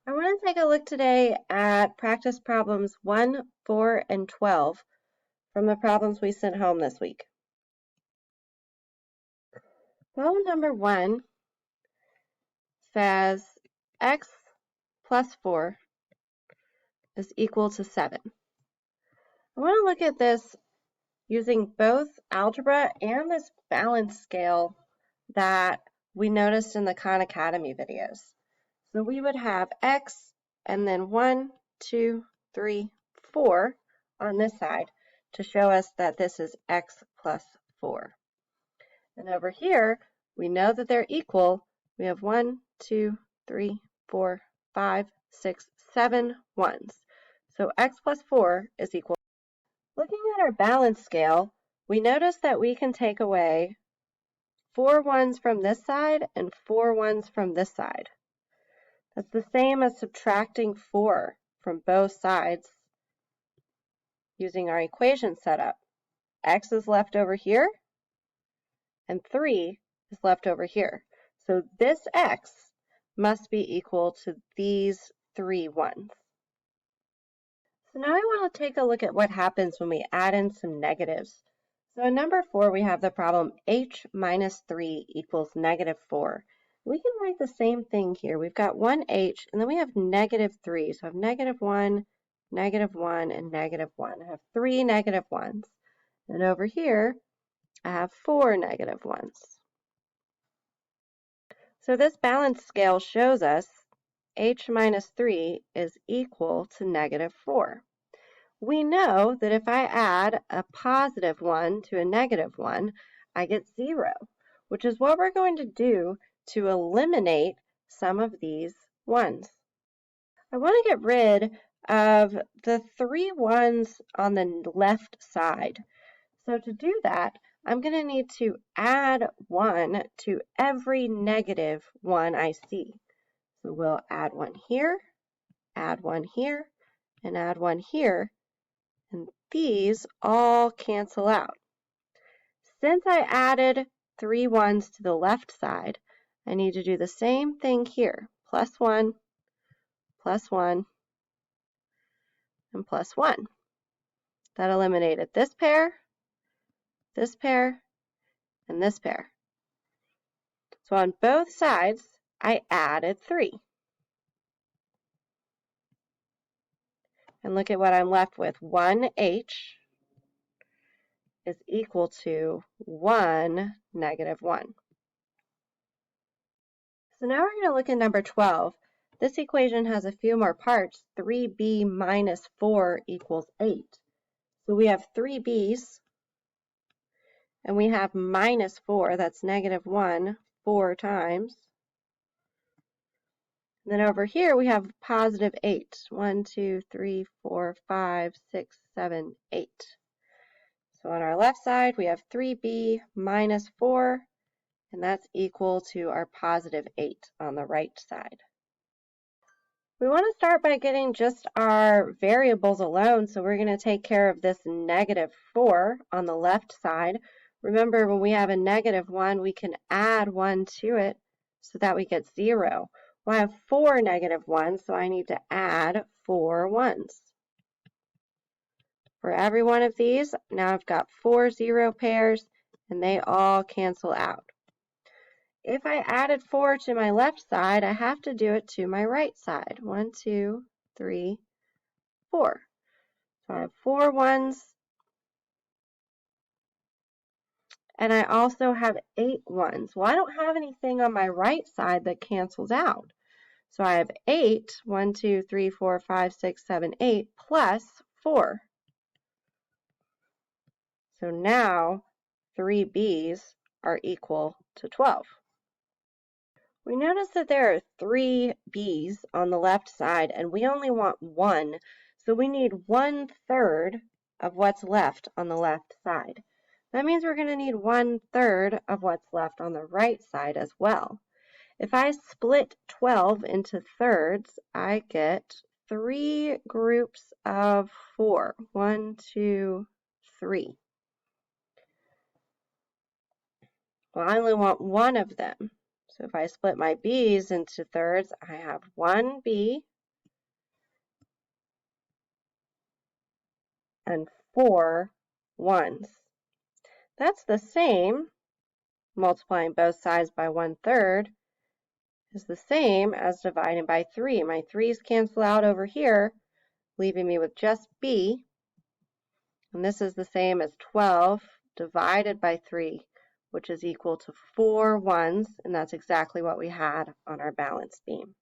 I want to take a look today at practice problems 1, 4, and 12 from the problems we sent home this week. Problem number 1 says x plus 4 is equal to 7. I want to look at this using both algebra and this balance scale that we noticed in the Khan Academy videos. So we would have x and then 1, 2, 3, 4 on this side to show us that this is x plus 4. And over here, we know that they're equal. We have 1, 2, 3, 4, 5, 6, 7 ones. So x plus 4 is equal. Looking at our balance scale, we notice that we can take away 4 ones from this side and 4 ones from this side. That's the same as subtracting 4 from both sides using our equation setup. X is left over here, and 3 is left over here. So this x must be equal to these 3 ones. So now I want to take a look at what happens when we add in some negatives. So in number 4, we have the problem h minus 3 equals negative 4. We can write the same thing here. We've got 1h, and then we have negative 3. So I have negative 1, negative 1, and negative 1. I have 3 negative 1s. And over here, I have 4 negative 1s. So this balance scale shows us h minus 3 is equal to negative 4. We know that if I add a positive 1 to a negative 1, I get 0, which is what we're going to do to eliminate some of these 1s. I want to get rid of the 3 1s on the left side. So to do that, I'm going to need to add 1 to every negative 1 I see. So we'll add 1 here, add 1 here, and add 1 here. And these all cancel out. Since I added 3 1s to the left side, I need to do the same thing here. Plus 1, and plus 1. That eliminated this pair, and this pair. So on both sides, I added 3. And look at what I'm left with. 1h is equal to 1 negative 1. So now we're going to look at number 12. This equation has a few more parts. 3b minus 4 equals 8. So we have 3b's, and we have minus 4. That's negative 1 4 times. And then over here we have positive 8. 1, 2, 3, 4, 5, 6, 7, 8. So on our left side we have 3b minus 4, and that's equal to our positive 8 on the right side. We want to start by getting just our variables alone, so we're going to take care of this negative 4 on the left side. Remember, when we have a negative 1, we can add 1 to it so that we get 0. Well, I have 4 negative 1s, so I need to add 4 1s. For every one of these, now I've got 4 0 pairs, and they all cancel out. If I added 4 to my left side, I have to do it to my right side. 1, 2, 3, 4. So I have 4 1s, and I also have 8 1s. Well, I don't have anything on my right side that cancels out. So I have 8, 1, 2, 3, 4, 5, 6, 7, 8, plus 4. So now 3b's are equal to 12. We notice that there are 3 b's on the left side, and we only want 1, so we need 1/3 of what's left on the left side. That means we're going to need 1/3 of what's left on the right side as well. If I split 12 into thirds, I get 3 groups of 4. 1, 2, 3. Well, I only want 1 of them. So if I split my b's into thirds, I have 1 b and 4 ones. That's the same, multiplying both sides by 1/3 is the same as dividing by 3. My 3's cancel out over here, leaving me with just b. And this is the same as 12 divided by 3, which is equal to 4 ones, and that's exactly what we had on our balance beam.